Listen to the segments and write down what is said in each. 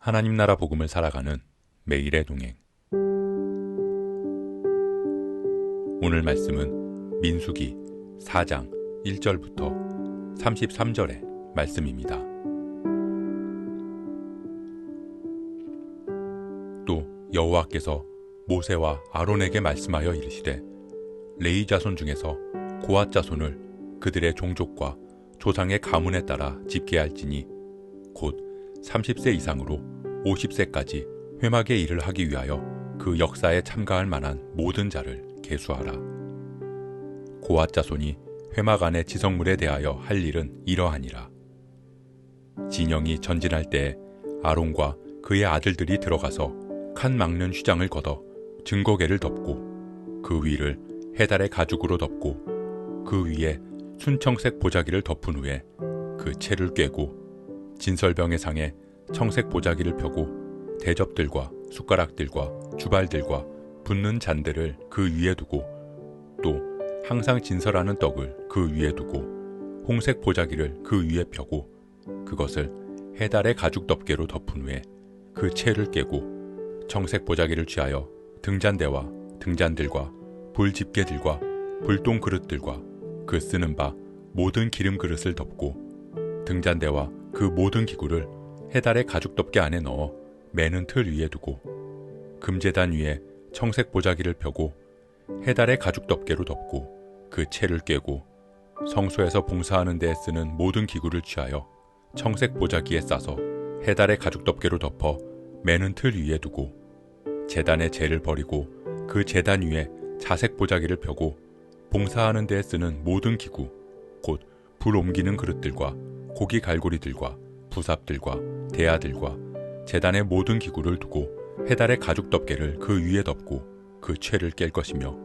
하나님 나라 복음을 살아가는 매일의 동행. 오늘 말씀은 민수기 4장 1절부터 33절의 말씀입니다. 또 여호와께서 모세와 아론에게 말씀하여 이르시되 레위 자손 중에서 고앗 자손을 그들의 종족과 조상의 가문에 따라 집계할지니 곧 30세 이상으로 50세까지 회막의 일을 하기 위하여 그 역사에 참가할 만한 모든 자를 계수하라. 고앗 자손이 회막 안의 지성물에 대하여 할 일은 이러하니라. 진영이 전진할 때에 아론과 그의 아들들이 들어가서 칸 막는 휘장을 걷어 증거궤를 덮고 그 위를 해달의 가죽으로 덮고 그 위에 순청색 보자기를 덮은 후에 그 채를 꿰고 진설병의 상에 청색 보자기를 펴고 대접들과 숟가락들과 주발들과 붓는 잔들을 그 위에 두고 또 항상 진설하는 떡을 그 위에 두고 홍색 보자기를 그 위에 펴고 그것을 해달의 가죽 덮개로 덮은 후에 그 채를 깨고 청색 보자기를 취하여 등잔대와 등잔들과 불 집게들과 불똥 그릇들과 그 쓰는 바 모든 기름 그릇을 덮고 등잔대와 그 모든 기구를 해달의 가죽 덮개 안에 넣어 매는 틀 위에 두고 금제단 위에 청색 보자기를 펴고 해달의 가죽 덮개로 덮고 그 채를 깨고 성소에서 봉사하는 데에 쓰는 모든 기구를 취하여 청색 보자기에 싸서 해달의 가죽 덮개로 덮어 매는 틀 위에 두고 제단의 재를 버리고 그 제단 위에 자색 보자기를 펴고 봉사하는 데에 쓰는 모든 기구 곧 불 옮기는 그릇들과 고기 갈고리들과 부삽들과 대야들과 제단의 모든 기구를 두고 해달의 가죽 덮개를 그 위에 덮고 그 채를 깰 것이며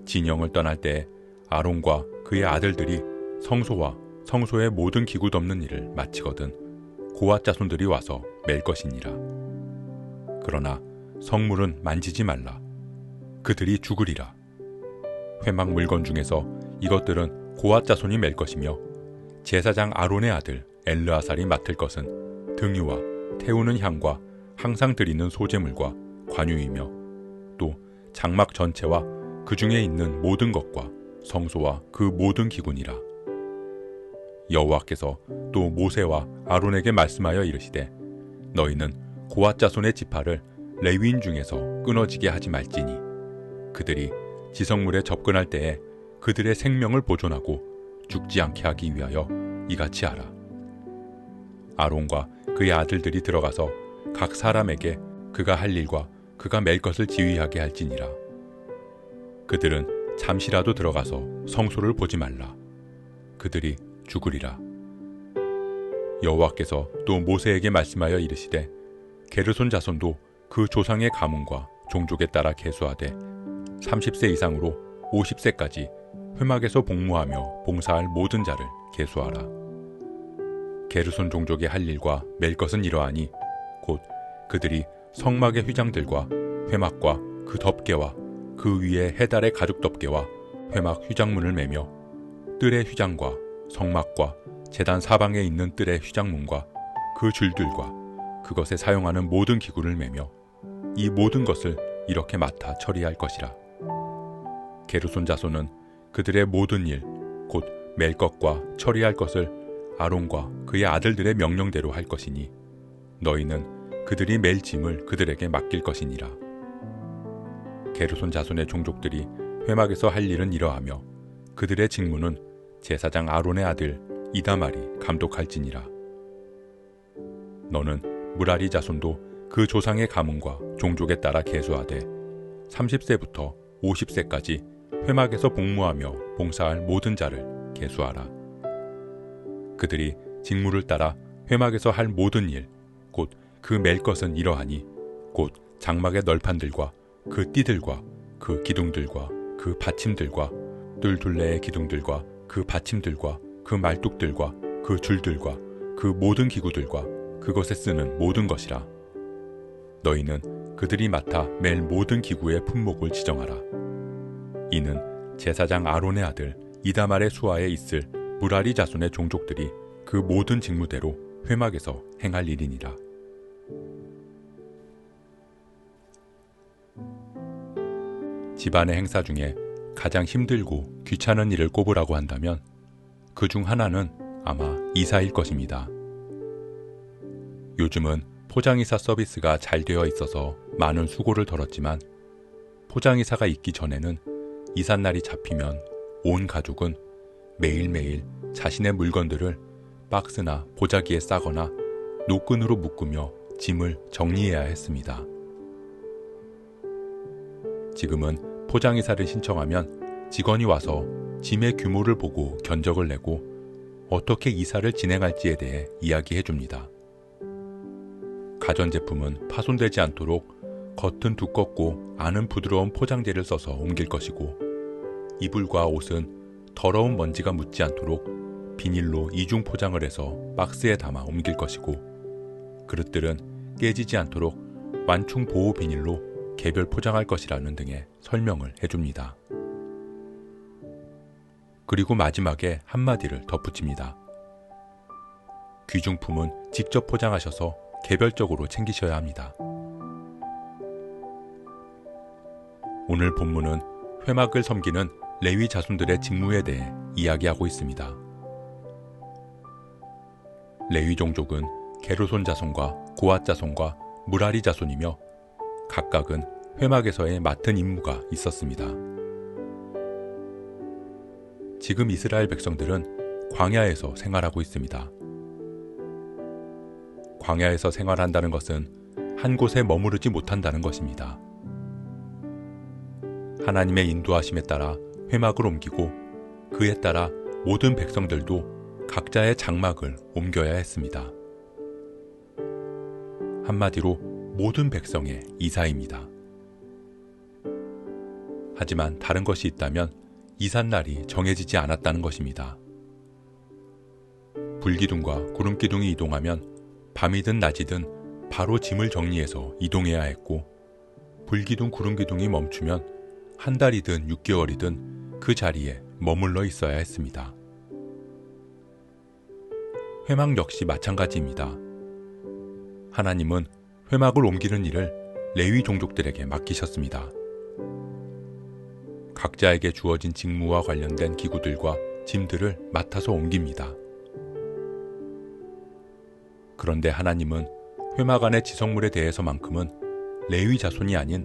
진영을 떠날 때에 아론과 그의 아들들이 성소와 성소의 모든 기구 덮는 일을 마치거든 고앗 자손들이 와서 맬 것이니라. 그러나 성물은 만지지 말라. 그들이 죽으리라. 회막 물건 중에서 이것들은 고앗 자손이 맬 것이며 제사장 아론의 아들 엘르아살이 맡을 것은 등유와 태우는 향과 항상 드리는 소제물과 관유이며 또 장막 전체와 그 중에 있는 모든 것과 성소와 그 모든 기구니라. 여호와께서 또 모세와 아론에게 말씀하여 이르시되 너희는 고앗 자손의 지파를 레위인 중에서 끊어지게 하지 말지니 그들이 지성물에 접근할 때에 그들의 생명을 보존하고 죽지 않게 하기 위하여 이같이 하라. 아론과 그의 아들들이 들어가서 각 사람에게 그가 할 일과 그가 맬 것을 지휘하게 할지니라. 그들은 잠시라도 들어가서 성소를 보지 말라. 그들이 죽으리라. 여호와께서 또 모세에게 말씀하여 이르시되 게르손 자손도 그 조상의 가문과 종족에 따라 계수하되 30세 이상으로 50세까지 회막에서 복무하며 봉사할 모든 자를 계수하라. 게르손 종족의 할 일과 맬 것은 이러하니 곧 그들이 성막의 휘장들과 회막과 그 덮개와 그 위에 해달의 가죽 덮개와 회막 휘장문을 매며 뜰의 휘장과 성막과 제단 사방에 있는 뜰의 휘장문과 그 줄들과 그것에 사용하는 모든 기구를 매며 이 모든 것을 이렇게 맡아 처리할 것이라. 게르손 자손은 그들의 모든 일, 곧 맬 것과 처리할 것을 아론과 그의 아들들의 명령대로 할 것이니 너희는 그들이 맬 짐을 그들에게 맡길 것이니라. 게르손 자손의 종족들이 회막에서 할 일은 이러하며 그들의 직무는 제사장 아론의 아들 이다말이 감독할지니라. 너는 무라리 자손도 그 조상의 가문과 종족에 따라 계수하되 30세부터 50세까지 회막에서 복무하며 봉사할 모든 자를 계수하라. 그들이 직무를 따라 회막에서 할 모든 일, 곧 그 맬 것은 이러하니 곧 장막의 널판들과 그 띠들과 그 기둥들과 그 받침들과 뜰 둘레의 기둥들과 그 받침들과 그 말뚝들과 그 줄들과 그 모든 기구들과 그것에 쓰는 모든 것이라. 너희는 그들이 맡아 맬 모든 기구의 품목을 지정하라. 이는 제사장 아론의 아들 이다말의 수하에 있을 무라리 자손의 종족들이 그 모든 직무대로 회막에서 행할 일이니라. 집안의 행사 중에 가장 힘들고 귀찮은 일을 꼽으라고 한다면 그 중 하나는 아마 이사일 것입니다. 요즘은 포장이사 서비스가 잘 되어 있어서 많은 수고를 덜었지만 포장이사가 있기 전에는 이삿날이 잡히면 온 가족은 매일매일 자신의 물건들을 박스나 보자기에 싸거나 노끈으로 묶으며 짐을 정리해야 했습니다. 지금은 포장이사를 신청하면 직원이 와서 짐의 규모를 보고 견적을 내고 어떻게 이사를 진행할지에 대해 이야기해 줍니다. 가전제품은 파손되지 않도록 겉은 두껍고 안은 부드러운 포장재를 써서 옮길 것이고 이불과 옷은 더러운 먼지가 묻지 않도록 비닐로 이중 포장을 해서 박스에 담아 옮길 것이고 그릇들은 깨지지 않도록 완충 보호 비닐로 개별 포장할 것이라는 등의 설명을 해줍니다. 그리고 마지막에 한마디를 덧붙입니다. 귀중품은 직접 포장하셔서 개별적으로 챙기셔야 합니다. 오늘 본문은 회막을 섬기는 레위 자손들의 직무에 대해 이야기하고 있습니다. 레위 종족은 게르손 자손과 고앗 자손과 무라리 자손이며 각각은 회막에서의 맡은 임무가 있었습니다. 지금 이스라엘 백성들은 광야에서 생활하고 있습니다. 광야에서 생활한다는 것은 한 곳에 머무르지 못한다는 것입니다. 하나님의 인도하심에 따라 회막을 옮기고 그에 따라 모든 백성들도 각자의 장막을 옮겨야 했습니다. 한마디로 모든 백성의 이사입니다. 하지만 다른 것이 있다면 이삿날이 정해지지 않았다는 것입니다. 불기둥과 구름기둥이 이동하면 밤이든 낮이든 바로 짐을 정리해서 이동해야 했고 불기둥 구름기둥이 멈추면 한 달이든 6개월이든 그 자리에 머물러 있어야 했습니다. 회막 역시 마찬가지입니다. 하나님은 회막을 옮기는 일을 레위 종족들에게 맡기셨습니다. 각자에게 주어진 직무와 관련된 기구들과 짐들을 맡아서 옮깁니다. 그런데 하나님은 회막 안의 지성물에 대해서만큼은 레위 자손이 아닌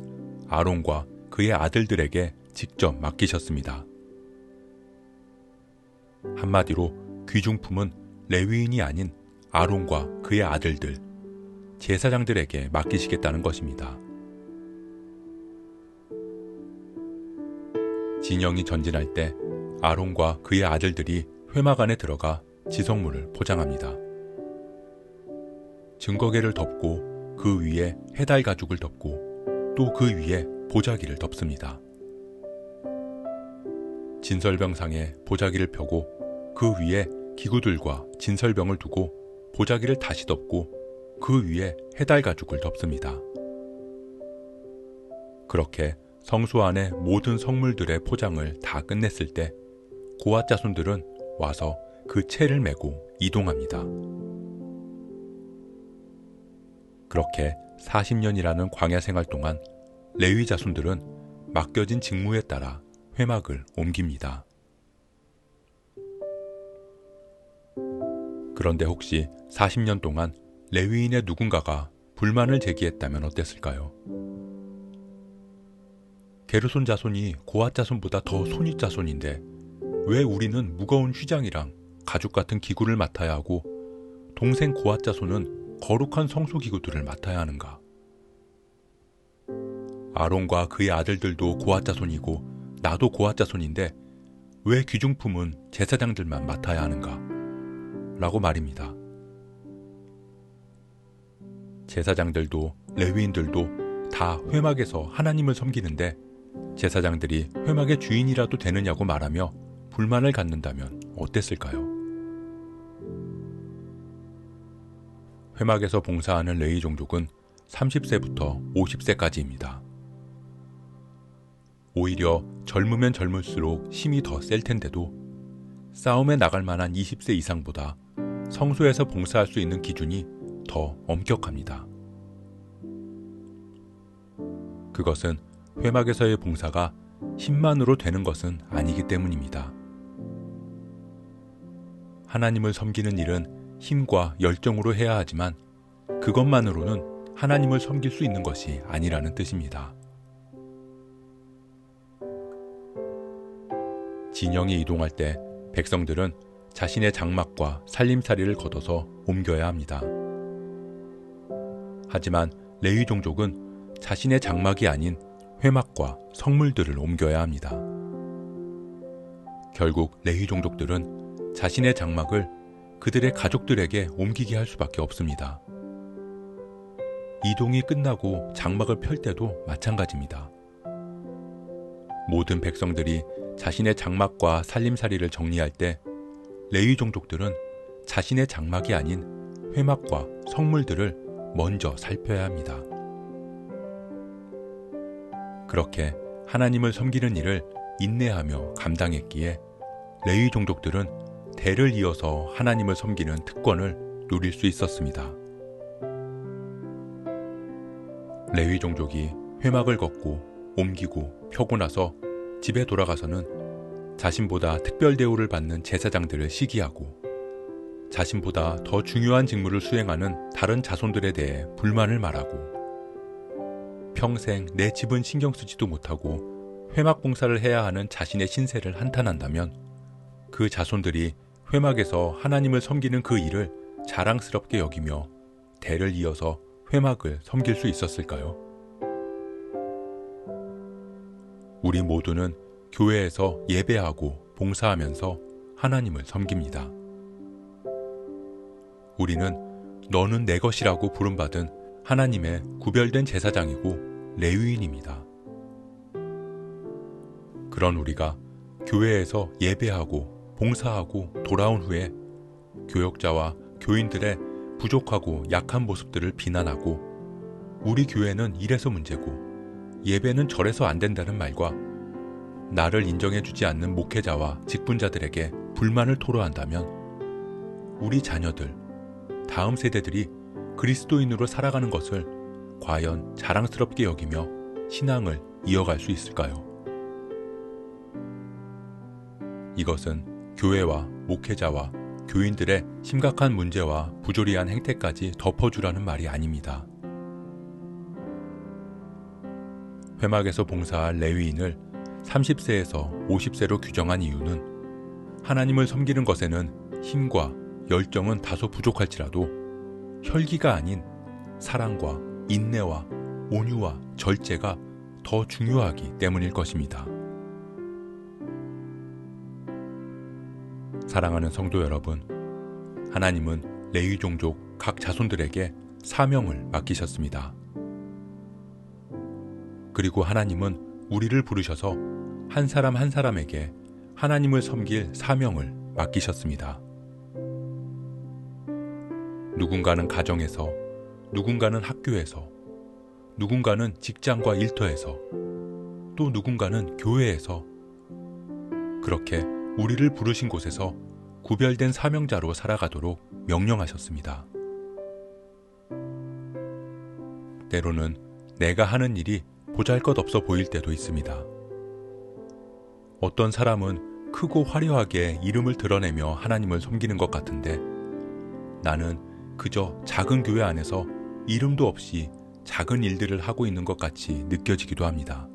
아론과 그의 아들들에게 직접 맡기셨습니다. 한마디로 귀중품은 레위인이 아닌 아론과 그의 아들들, 제사장들에게 맡기시겠다는 것입니다. 진영이 전진할 때 아론과 그의 아들들이 회막 안에 들어가 지성물을 포장합니다. 증거계를 덮고 그 위에 해달 가죽을 덮고 또 그 위에 보자기를 덮습니다. 진설병상에 보자기를 펴고 그 위에 기구들과 진설병을 두고 보자기를 다시 덮고 그 위에 해달 가죽을 덮습니다. 그렇게 성소 안의 모든 성물들의 포장을 다 끝냈을 때 고앗 자손들은 와서 그 채를 메고 이동합니다. 그렇게 40년이라는 광야 생활 동안 레위 자손들은 맡겨진 직무에 따라 회막을 옮깁니다. 그런데 혹시 40년 동안 레위인의 누군가가 불만을 제기했다면 어땠을까요? 게르손 자손이 고앗 자손보다 더 손윗 자손인데 왜 우리는 무거운 휘장이랑 가죽 같은 기구를 맡아야 하고 동생 고앗 자손은 거룩한 성소 기구들을 맡아야 하는가? 아론과 그의 아들들도 고앗 자손이고 나도 고앗 자손인데 왜 귀중품은 제사장들만 맡아야 하는가? 라고 말입니다. 제사장들도 레위인들도 다 회막에서 하나님을 섬기는데 제사장들이 회막의 주인이라도 되느냐고 말하며 불만을 갖는다면 어땠을까요? 회막에서 봉사하는 레위 종족은 30세부터 50세까지입니다. 오히려 젊으면 젊을수록 힘이 더 셀 텐데도 싸움에 나갈 만한 20세 이상보다 성소에서 봉사할 수 있는 기준이 더 엄격합니다. 그것은 회막에서의 봉사가 힘만으로 되는 것은 아니기 때문입니다. 하나님을 섬기는 일은 힘과 열정으로 해야 하지만 그것만으로는 하나님을 섬길 수 있는 것이 아니라는 뜻입니다. 진영이 이동할 때 백성들은 자신의 장막과 살림살이를 걷어서 옮겨야 합니다. 하지만 레위 종족은 자신의 장막이 아닌 회막과 성물들을 옮겨야 합니다. 결국 레위 종족들은 자신의 장막을 그들의 가족들에게 옮기게 할 수밖에 없습니다. 이동이 끝나고 장막을 펼 때도 마찬가지입니다. 모든 백성들이 자신의 장막과 살림살이를 정리할 때 레위 종족들은 자신의 장막이 아닌 회막과 성물들을 먼저 살펴야 합니다. 그렇게 하나님을 섬기는 일을 인내하며 감당했기에 레위 종족들은 대를 이어서 하나님을 섬기는 특권을 누릴 수 있었습니다. 레위 종족이 회막을 걷고 옮기고 펴고 나서 집에 돌아가서는 자신보다 특별 대우를 받는 제사장들을 시기하고 자신보다 더 중요한 직무를 수행하는 다른 자손들에 대해 불만을 말하고 평생 내 집은 신경 쓰지도 못하고 회막 봉사를 해야 하는 자신의 신세를 한탄한다면 그 자손들이 회막에서 하나님을 섬기는 그 일을 자랑스럽게 여기며 대를 이어서 회막을 섬길 수 있었을까요? 우리 모두는 교회에서 예배하고 봉사하면서 하나님을 섬깁니다. 우리는 너는 내 것이라고 부름받은 하나님의 구별된 제사장이고 레위인입니다. 그런 우리가 교회에서 예배하고 봉사하고 돌아온 후에 교역자와 교인들의 부족하고 약한 모습들을 비난하고 우리 교회는 이래서 문제고 예배는 저래서 안 된다는 말과 나를 인정해주지 않는 목회자와 직분자들에게 불만을 토로한다면 우리 자녀들, 다음 세대들이 그리스도인으로 살아가는 것을 과연 자랑스럽게 여기며 신앙을 이어갈 수 있을까요? 이것은 교회와 목회자와 교인들의 심각한 문제와 부조리한 행태까지 덮어주라는 말이 아닙니다. 회막에서 봉사할 레위인을 30세에서 50세로 규정한 이유는 하나님을 섬기는 것에는 힘과 열정은 다소 부족할지라도 혈기가 아닌 사랑과 인내와 온유와 절제가 더 중요하기 때문일 것입니다. 사랑하는 성도 여러분, 하나님은 레위 종족 각 자손들에게 사명을 맡기셨습니다. 그리고 하나님은 우리를 부르셔서 한 사람 한 사람에게 하나님을 섬길 사명을 맡기셨습니다. 누군가는 가정에서, 누군가는 학교에서, 누군가는 직장과 일터에서, 또 누군가는 교회에서 그렇게 우리를 부르신 곳에서 구별된 사명자로 살아가도록 명령하셨습니다. 때로는 내가 하는 일이 보잘것없어 보일 때도 있습니다. 어떤 사람은 크고 화려하게 이름을 드러내며 하나님을 섬기는 것 같은데 나는 그저 작은 교회 안에서 이름도 없이 작은 일들을 하고 있는 것 같이 느껴지기도 합니다.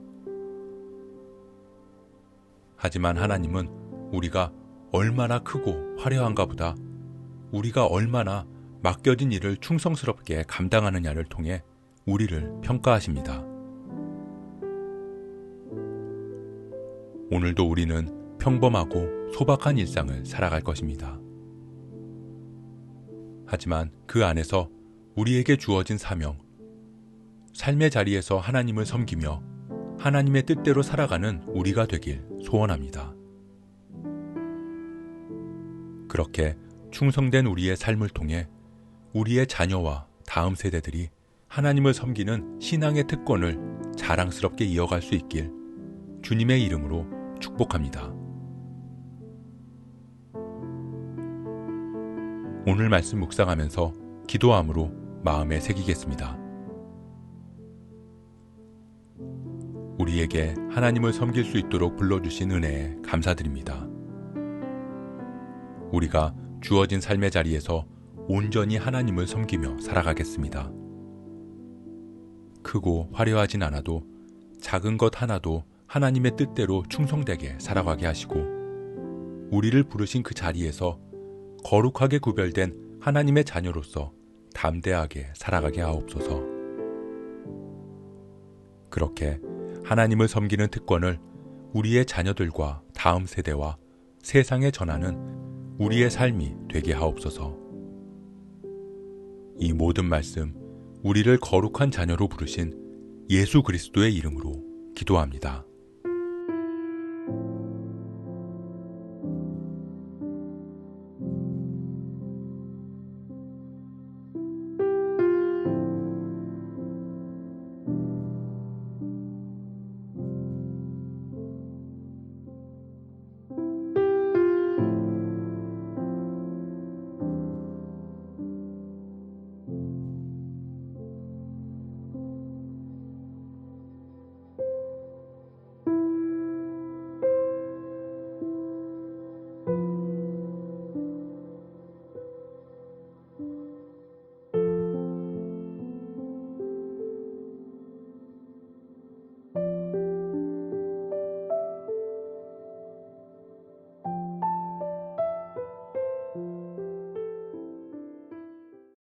하지만 하나님은 우리가 얼마나 크고 화려한가 보다 우리가 얼마나 맡겨진 일을 충성스럽게 감당하느냐를 통해 우리를 평가하십니다. 오늘도 우리는 평범하고 소박한 일상을 살아갈 것입니다. 하지만 그 안에서 우리에게 주어진 사명, 삶의 자리에서 하나님을 섬기며 하나님의 뜻대로 살아가는 우리가 되길 소원합니다. 그렇게 충성된 우리의 삶을 통해 우리의 자녀와 다음 세대들이 하나님을 섬기는 신앙의 특권을 자랑스럽게 이어갈 수 있길 주님의 이름으로 축복합니다. 오늘 말씀 묵상하면서 기도함으로 마음에 새기겠습니다. 우리에게 하나님을 섬길 수 있도록 불러주신 은혜에 감사드립니다. 우리가 주어진 삶의 자리에서 온전히 하나님을 섬기며 살아가겠습니다. 크고 화려하진 않아도 작은 것 하나도 하나님의 뜻대로 충성되게 살아가게 하시고 우리를 부르신 그 자리에서 거룩하게 구별된 하나님의 자녀로서 담대하게 살아가게 하옵소서. 그렇게 하나님을 섬기는 특권을 우리의 자녀들과 다음 세대와 세상에 전하는 우리의 삶이 되게 하옵소서. 이 모든 말씀 우리를 거룩한 자녀로 부르신 예수 그리스도의 이름으로 기도합니다.